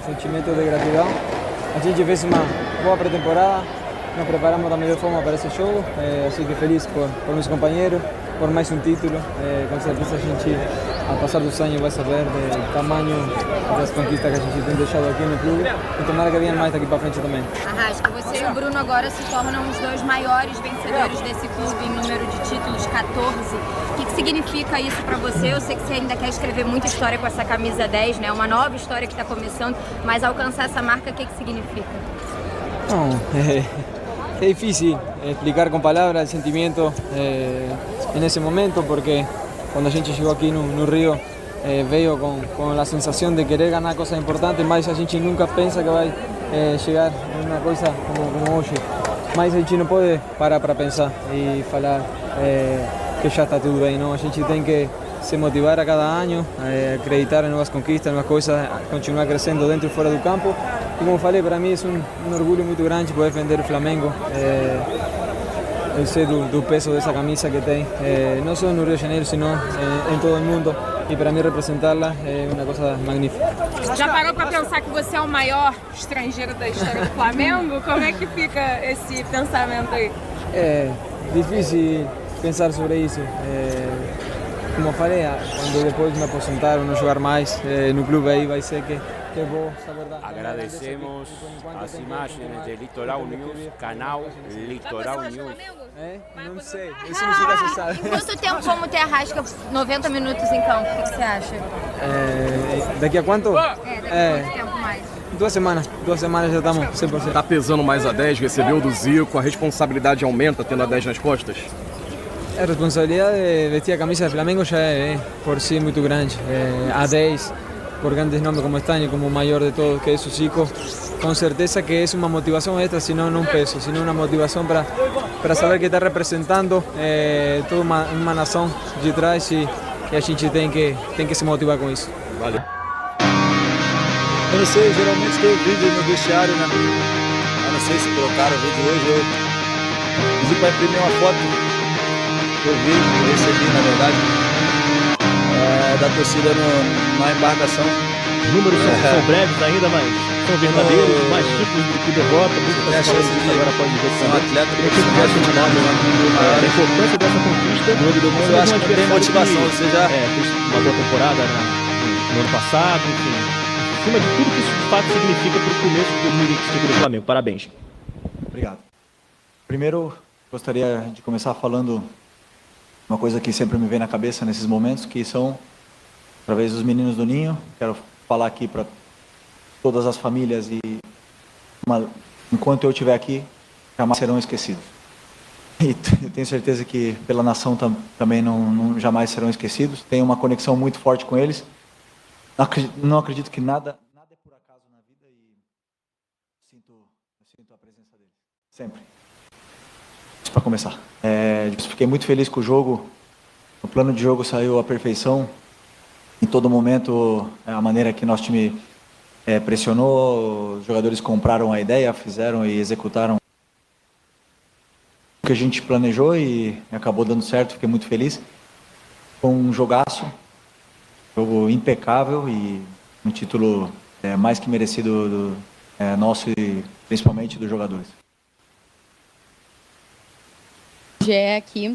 Sentimento de gratidão. A gente fez uma boa pré-temporada, nos preparamos da melhor forma para esse jogo, assim que feliz por meus companheiros, por mais um título. Com certeza a gente, ao passar dos anos, vai saber do tamanho das conquistas que a gente tem deixado aqui no clube e tomara que venham mais daqui para frente também. Arrasca, você e o Bruno agora se tornam os dois maiores vencedores desse clube em número de títulos, 14. O que significa isso para você? Eu sei que você ainda quer escrever muita história com essa camisa 10, né? Uma nova história que está começando, mas alcançar essa marca, o que significa? Não, é difícil explicar com palavras o sentimento nesse momento, porque quando a gente chegou aqui no Rio, veio com a sensação de querer ganhar coisas importantes, mas a gente nunca pensa que vai chegar em uma coisa como hoje. Mas a gente não pode parar para pensar e falar que já está tudo bem, não? A gente tem que se motivar a cada ano, acreditar em novas conquistas, novas coisas, continuar crescendo dentro e fora do campo. E como falei, para mim é um orgulho muito grande poder defender o Flamengo. Eu sei do peso dessa camisa que tem, não só no Rio de Janeiro, sino em todo o mundo. E para mim representá-la é uma coisa magnífica. Já parou para pensar que você é o maior estrangeiro da história do Flamengo? Como é que fica esse pensamento aí? É difícil pensar sobre isso. Como falei, quando depois me aposentar ou não jogar mais no clube, aí vai ser que vou saber dar. Agradecemos as imagens de Litoral News, canal Litoral News. Não sei, isso não fica se sabe. Em quanto tempo vamos ter Arrasca 90 minutos em campo? O que você acha? Daqui a quanto? Daqui a quanto tempo mais? 2 semanas já estamos 100%. Tá pesando mais a 10, recebeu do Zico, a responsabilidade aumenta tendo a 10 nas costas? A responsabilidade de vestir a camisa de Flamengo já é por si muito grande. A 10, por grandes nomes como Stanley, como o maior de todos, que é o Zico, com certeza que é uma motivação extra, senão não um peso, senão uma motivação para saber que está representando toda uma nação de trás e a gente tem que se motivar com isso. Valeu. Eu não sei, geralmente tem o vídeo no vestiário, né? Eu não sei se colocaram o vídeo hoje. O Zico vai imprimir uma foto que eu recebi, na verdade, da torcida na embarcação. Os números são breves ainda, mas são verdadeiros, mais tipos do que derrota. Muito tem a chance de agora pode dizer que ser um atleta que tivesse mandado a importância dessa conquista. Eu acho que não tem motivação, ou seja, fez uma boa temporada no ano passado, enfim. Acima de tudo que isso de fato significa para o começo de 2025 do Flamengo. Parabéns. Obrigado. Primeiro, gostaria de começar falando uma coisa que sempre me vem na cabeça nesses momentos, que são, através dos meninos do Ninho, quero falar aqui para todas as famílias e enquanto eu estiver aqui, jamais serão esquecidos. E eu tenho certeza que pela nação também não jamais serão esquecidos. Tenho uma conexão muito forte com eles. Não acredito que nada é por acaso na vida e eu sinto a presença deles. Sempre. Isso para começar. Fiquei muito feliz com o jogo. O plano de jogo saiu à perfeição. Em todo momento, a maneira que nosso time pressionou, os jogadores compraram a ideia, fizeram e executaram o que a gente planejou e acabou dando certo. Fiquei muito feliz. Foi um jogaço, jogo impecável e um título mais que merecido nosso e principalmente dos jogadores. Aqui.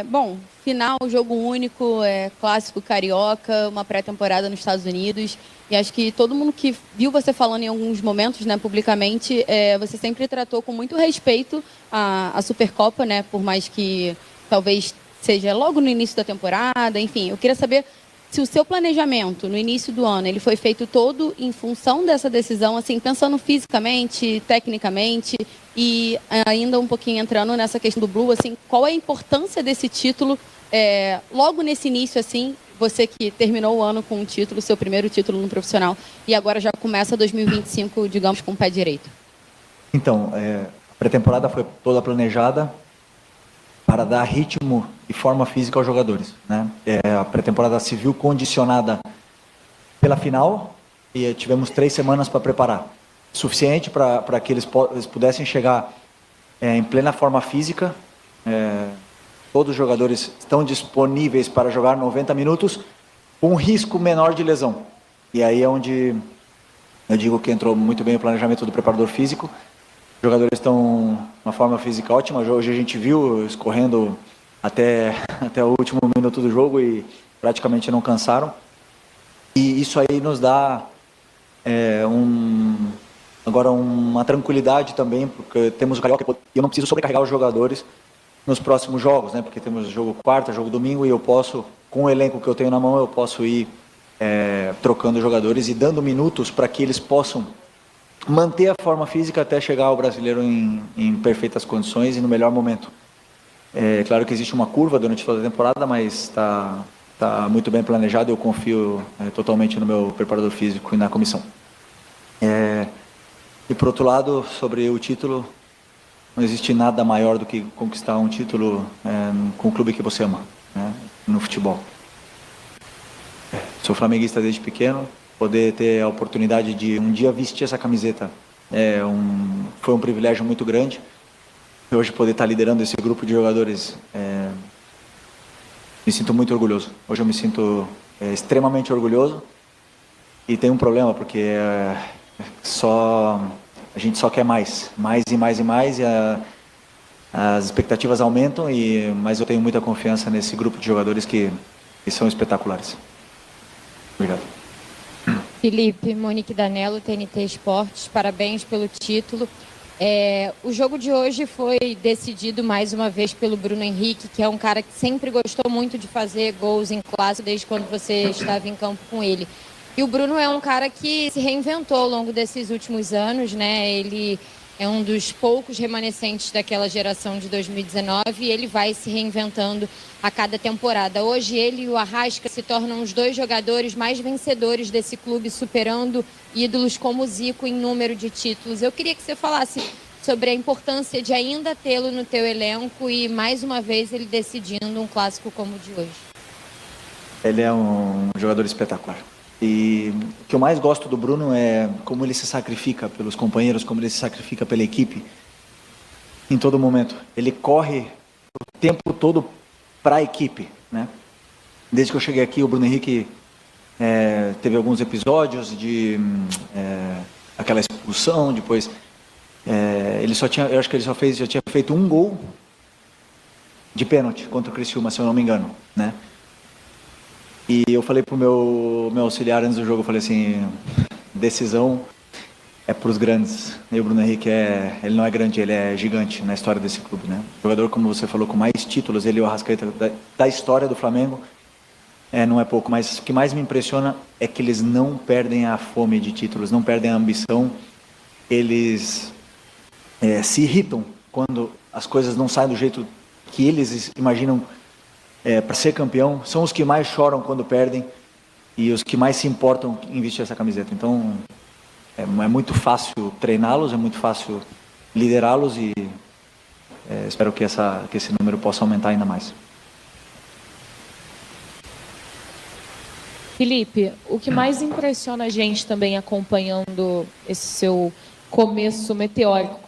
Bom, final, jogo único, clássico carioca, uma pré-temporada nos Estados Unidos. E acho que todo mundo que viu você falando em alguns momentos, né, publicamente, você sempre tratou com muito respeito a Supercopa, né, por mais que talvez seja logo no início da temporada, enfim. Eu queria saber se o seu planejamento no início do ano ele foi feito todo em função dessa decisão, assim, pensando fisicamente, tecnicamente e ainda um pouquinho entrando nessa questão do Blue, assim, qual é a importância desse título logo nesse início, assim, você que terminou o ano com um título, seu primeiro título no profissional e agora já começa 2025, digamos, com o pé direito? Então, a pré-temporada foi toda planejada para dar ritmo e forma física aos jogadores, né? A pré-temporada se viu condicionada pela final e tivemos 3 semanas para preparar. Suficiente para que eles pudessem chegar em plena forma física. Todos os jogadores estão disponíveis para jogar 90 minutos com um risco menor de lesão. E aí é onde eu digo que entrou muito bem o planejamento do preparador físico. Os jogadores estão numa forma física ótima. Hoje a gente viu escorrendo até o último minuto do jogo e praticamente não cansaram. E isso aí nos dá agora uma tranquilidade também, porque temos o Carioca e eu não preciso sobrecarregar os jogadores nos próximos jogos, né? Porque temos jogo quarta, jogo domingo e eu posso, com o elenco que eu tenho na mão, eu posso ir trocando jogadores e dando minutos para que eles possam manter a forma física até chegar ao brasileiro em perfeitas condições e no melhor momento. É claro que existe uma curva durante toda a temporada, mas está muito bem planejado e eu confio totalmente no meu preparador físico e na comissão. E por outro lado, sobre o título, não existe nada maior do que conquistar um título com o clube que você ama, né, no futebol. Sou flamenguista desde pequeno. Poder ter a oportunidade de um dia vestir essa camiseta foi um privilégio muito grande. E hoje poder estar liderando esse grupo de jogadores, me sinto muito orgulhoso. Hoje eu me sinto extremamente orgulhoso e tem um problema porque a gente só quer mais e mais e mais e as expectativas aumentam mas eu tenho muita confiança nesse grupo de jogadores que são espetaculares. Obrigado. Felipe, Monique Danello, TNT Esportes, parabéns pelo título. O jogo de hoje foi decidido mais uma vez pelo Bruno Henrique, que é um cara que sempre gostou muito de fazer gols em clássico desde quando você estava em campo com ele. E o Bruno é um cara que se reinventou ao longo desses últimos anos, né? Ele é um dos poucos remanescentes daquela geração de 2019 e ele vai se reinventando a cada temporada. Hoje ele e o Arrasca se tornam os 2 jogadores mais vencedores desse clube, superando ídolos como o Zico em número de títulos. Eu queria que você falasse sobre a importância de ainda tê-lo no teu elenco e mais uma vez ele decidindo um clássico como o de hoje. Ele é um jogador espetacular. E o que eu mais gosto do Bruno é como ele se sacrifica pelos companheiros, como ele se sacrifica pela equipe em todo momento. Ele corre o tempo todo para a equipe, né? Desde que eu cheguei aqui, o Bruno Henrique teve alguns episódios de aquela expulsão, depois eu acho que ele já tinha feito um gol de pênalti contra o Criciúma, se eu não me engano, né? E eu falei pro meu auxiliar antes do jogo, eu falei assim, decisão é para os grandes. E o Bruno Henrique ele não é grande, ele é gigante na história desse clube, né? Jogador, como você falou, com mais títulos, ele e o Arrascaeta da história do Flamengo, não é pouco, mas o que mais me impressiona é que eles não perdem a fome de títulos, não perdem a ambição, eles se irritam quando as coisas não saem do jeito que eles imaginam para ser campeão, são os que mais choram quando perdem e os que mais se importam em vestir essa camiseta. Então é muito fácil treiná-los, é muito fácil liderá-los e espero que esse número possa aumentar ainda mais. Felipe, o que mais impressiona a gente também acompanhando esse seu começo meteórico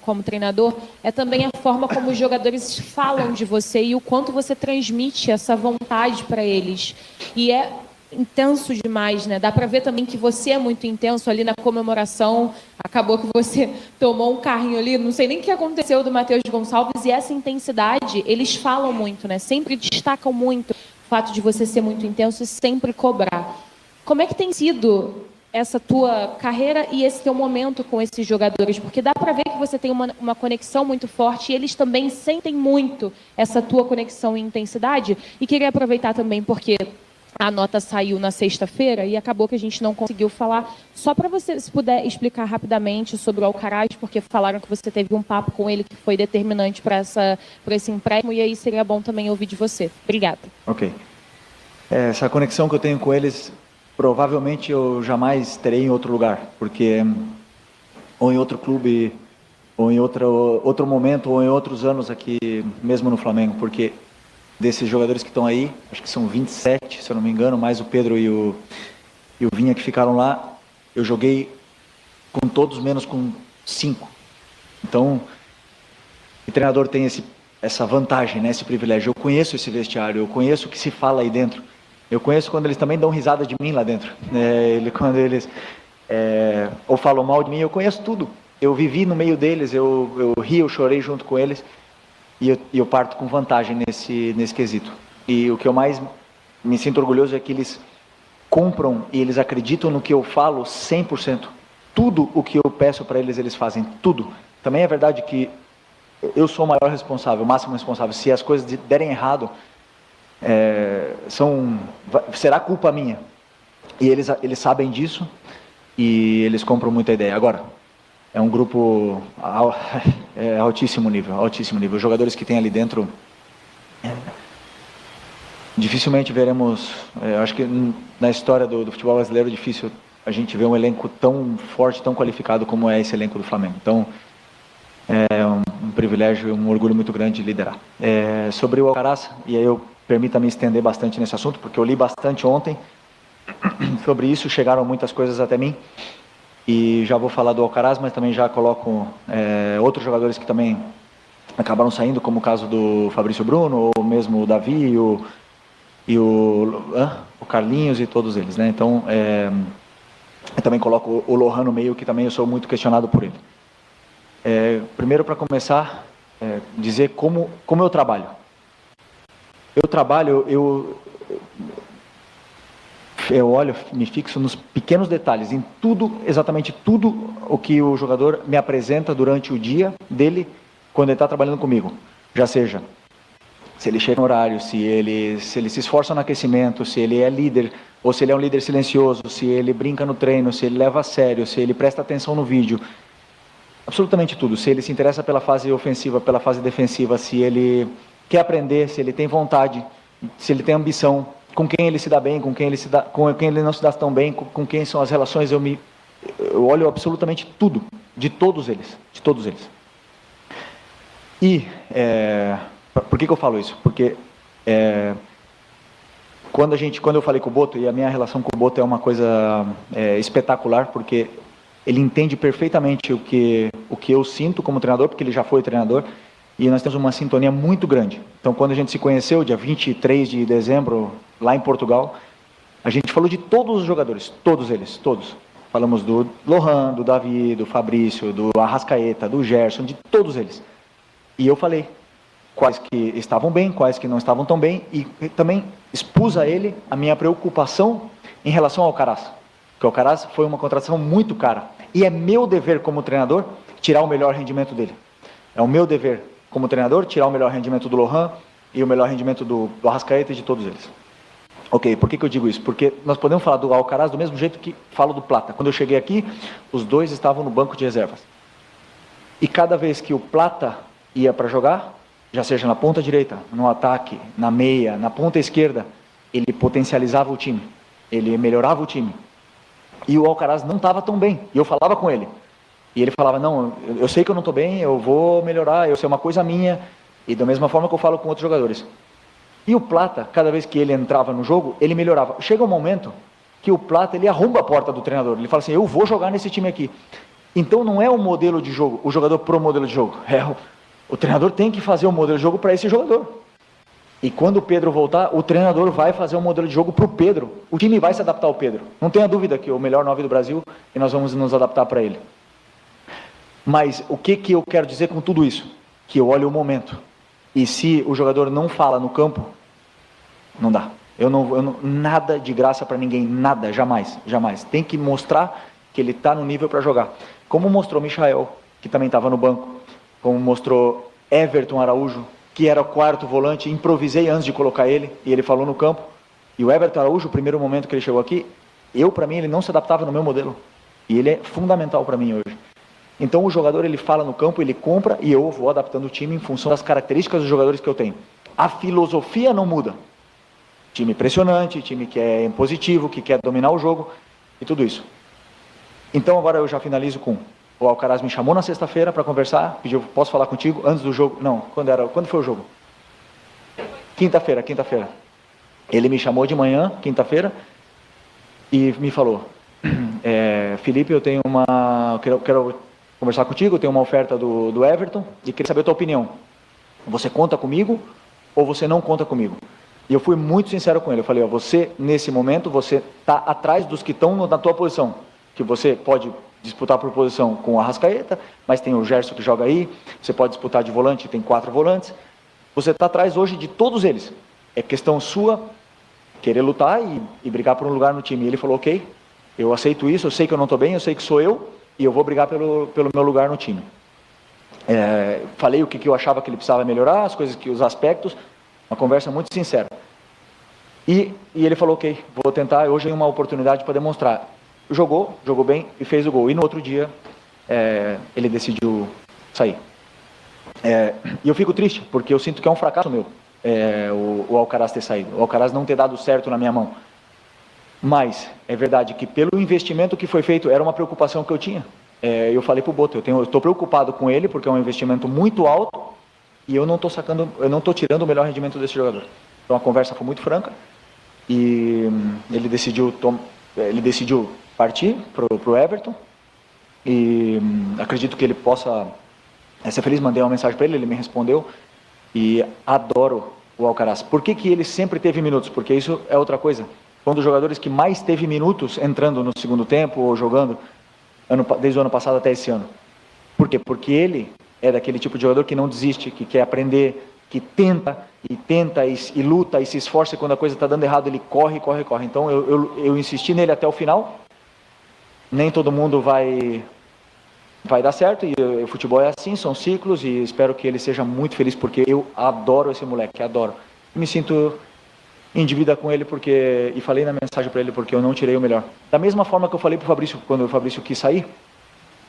como treinador, é também a forma como os jogadores falam de você e o quanto você transmite essa vontade para eles. E é intenso demais, né? Dá para ver também que você é muito intenso ali na comemoração. Acabou que você tomou um carrinho ali, não sei nem o que aconteceu do Matheus Gonçalves, e essa intensidade, eles falam muito, né? Sempre destacam muito o fato de você ser muito intenso e sempre cobrar. Como é que tem sido essa tua carreira e esse teu momento com esses jogadores? Porque dá para ver que você tem uma conexão muito forte e eles também sentem muito essa tua conexão e intensidade. E queria aproveitar também porque a nota saiu na sexta-feira e acabou que a gente não conseguiu falar. Só para você, se puder explicar rapidamente sobre o Alcaraz, porque falaram que você teve um papo com ele que foi determinante para esse empréstimo, e aí seria bom também ouvir de você. Obrigada. Ok. Essa conexão que eu tenho com eles, provavelmente eu jamais terei em outro lugar, porque ou em outro clube, ou em outro momento, ou em outros anos aqui, mesmo no Flamengo, porque desses jogadores que estão aí, acho que são 27, se eu não me engano, mais o Pedro e o Vinha que ficaram lá, eu joguei com todos menos com 5. Então, o treinador tem essa vantagem, né, esse privilégio. Eu conheço esse vestiário, eu conheço o que se fala aí dentro. Eu conheço quando eles também dão risada de mim lá dentro. Quando eles ou falam mal de mim, eu conheço tudo. Eu vivi no meio deles, eu ri, eu chorei junto com eles. E eu parto com vantagem nesse quesito. E o que eu mais me sinto orgulhoso é que eles compram e eles acreditam no que eu falo 100%. Tudo o que eu peço para eles, eles fazem. Tudo. Também é verdade que eu sou o maior responsável, o máximo responsável. Se as coisas derem errado, será culpa minha. E eles sabem disso e eles compram muita ideia. Agora, é um grupo altíssimo nível, altíssimo nível. Os jogadores que tem ali dentro, dificilmente veremos, acho que na história do futebol brasileiro é difícil a gente ver um elenco tão forte, tão qualificado como é esse elenco do Flamengo. Então, é um privilégio e um orgulho muito grande de liderar. Sobre o Alcaraz, e aí permita-me estender bastante nesse assunto, porque eu li bastante ontem sobre isso, chegaram muitas coisas até mim. E já vou falar do Alcaraz, mas também já coloco outros jogadores que também acabaram saindo, como o caso do Fabrício Bruno, ou mesmo o Davi e o Carlinhos e todos eles, né? Então, eu também coloco o Lohan no meio, que também eu sou muito questionado por ele. Primeiro, para começar, dizer como eu trabalho. Eu olho, me fixo nos pequenos detalhes, em tudo, exatamente tudo o que o jogador me apresenta durante o dia dele, quando ele está trabalhando comigo. Já seja, se ele chega no horário, se ele se esforça no aquecimento, se ele é líder, ou se ele é um líder silencioso, se ele brinca no treino, se ele leva a sério, se ele presta atenção no vídeo. Absolutamente tudo. Se ele se interessa pela fase ofensiva, pela fase defensiva, se ele quer aprender, se ele tem vontade, se ele tem ambição, com quem ele se dá bem, com quem ele não se dá tão bem, com quem são as relações, eu olho absolutamente tudo, de todos eles. E, por que eu falo isso? Porque quando eu falei com o Boto, e a minha relação com o Boto é uma coisa espetacular, porque ele entende perfeitamente o que eu sinto como treinador, porque ele já foi treinador, e nós temos uma sintonia muito grande. Então, quando a gente se conheceu, dia 23 de dezembro, lá em Portugal, a gente falou de todos os jogadores, todos eles, todos. Falamos do Lohan, do Davi, do Fabrício, do Arrascaeta, do Gerson, de todos eles. E eu falei quais que estavam bem, quais que não estavam tão bem, e também expus a ele a minha preocupação em relação ao Alcaraz. Porque o Alcaraz foi uma contratação muito cara. E é meu dever como treinador tirar o melhor rendimento dele. É o meu dever como treinador tirar o melhor rendimento do Lohan e o melhor rendimento do Arrascaeta e de todos eles. Ok, por que eu digo isso? Porque nós podemos falar do Alcaraz do mesmo jeito que falo do Plata. Quando eu cheguei aqui, os dois estavam no banco de reservas. E cada vez que o Plata ia para jogar, já seja na ponta direita, no ataque, na meia, na ponta esquerda, ele potencializava o time, ele melhorava o time. E o Alcaraz não estava tão bem, e eu falava com ele. E ele falava, não, eu sei que eu não estou bem, eu vou melhorar, isso é uma coisa minha. E da mesma forma que eu falo com outros jogadores. E o Plata, cada vez que ele entrava no jogo, ele melhorava. Chega um momento que o Plata, ele arromba a porta do treinador. Ele fala assim, eu vou jogar nesse time aqui. Então não é o modelo de jogo, o jogador pro modelo de jogo. O treinador tem que fazer o modelo de jogo para esse jogador. E quando o Pedro voltar, o treinador vai fazer um modelo de jogo para o Pedro. O time vai se adaptar ao Pedro. Não tenha dúvida que é o melhor 9 do Brasil e nós vamos nos adaptar para ele. Mas o que eu quero dizer com tudo isso? Que eu olho o momento. E se o jogador não fala no campo, não dá. Nada de graça para ninguém, nada, jamais, jamais. Tem que mostrar que ele está no nível para jogar. Como mostrou Michael, que também estava no banco, como mostrou Everton Araújo, que era o quarto volante, improvisei antes de colocar ele, e ele falou no campo. E o Everton Araújo, o primeiro momento que ele chegou aqui, para mim, ele não se adaptava no meu modelo. E ele é fundamental para mim hoje. Então o jogador, ele fala no campo, ele compra, e eu vou adaptando o time em função das características dos jogadores que eu tenho. A filosofia não muda. Time pressionante, time que é impositivo, que quer dominar o jogo, e tudo isso. Então agora eu já finalizo com... O Alcaraz me chamou na sexta-feira para conversar, pediu, posso falar contigo antes do jogo? Não, quando foi o jogo? Quinta-feira. Ele me chamou de manhã, quinta-feira, e me falou, Felipe, eu tenho quero conversar contigo, eu tenho uma oferta do Everton, e queria saber a tua opinião. Você conta comigo ou você não conta comigo? E eu fui muito sincero com ele, eu falei, você, nesse momento, você está atrás dos que estão na tua posição, que você pode disputar por posição com o Arrascaeta, mas tem o Gerson que joga aí, você pode disputar de volante, tem 4 volantes, você está atrás hoje de todos eles, é questão sua querer lutar e brigar por um lugar no time. E ele falou, ok, eu aceito isso, eu sei que eu não estou bem, eu sei que sou eu, e eu vou brigar pelo meu lugar no time. Falei o que eu achava que ele precisava melhorar, os aspectos, uma conversa muito sincera. E ele falou, ok, vou tentar, hoje é uma oportunidade para demonstrar. Jogou bem e fez o gol. E no outro dia, ele decidiu sair. E eu fico triste, porque eu sinto que é um fracasso meu, o Alcaraz ter saído. O Alcaraz não ter dado certo na minha mão. Mas é verdade que pelo investimento que foi feito, era uma preocupação que eu tinha. Eu falei para o Boto, eu estou preocupado com ele, porque é um investimento muito alto, e eu não estou tirando o melhor rendimento desse jogador. Então a conversa foi muito franca, e ele decidiu partir para o Everton, e acredito que ele possa ser feliz. Mandei uma mensagem para ele me respondeu, e adoro o Alcaraz. Por que ele sempre teve minutos? Porque isso é outra coisa. Foi um dos jogadores que mais teve minutos entrando no segundo tempo ou jogando desde o ano passado até esse ano. Por quê? Porque ele é daquele tipo de jogador que não desiste, que quer aprender, que tenta e luta e se esforça, e quando a coisa está dando errado ele corre. Então eu insisti nele até o final. Nem todo mundo vai dar certo, e o futebol é assim, são ciclos, e espero que ele seja muito feliz, porque eu adoro esse moleque, adoro. Me sinto em dívida com ele, e falei na mensagem para ele, porque eu não tirei o melhor. Da mesma forma que eu falei para o Fabrício, quando o Fabrício quis sair,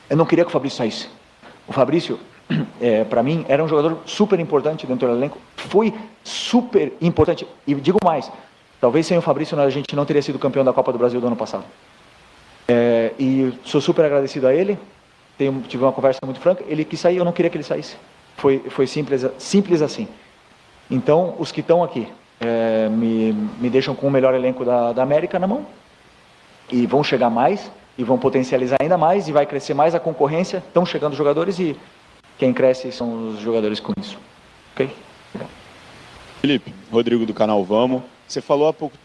eu não queria que o Fabrício saísse. O Fabrício, para mim, era um jogador super importante dentro do elenco, foi super importante, e digo mais, talvez sem o Fabrício a gente não teria sido campeão da Copa do Brasil do ano passado. E sou super agradecido a ele, tive uma conversa muito franca, ele quis sair, eu não queria que ele saísse. Foi simples assim. Então, os que estão aqui me deixam com o melhor elenco da América na mão, e vão chegar mais, e vão potencializar ainda mais, e vai crescer mais a concorrência. Estão chegando jogadores, e quem cresce são os jogadores com isso. Ok? Felipe, Rodrigo do canal Vamos, você falou há pouco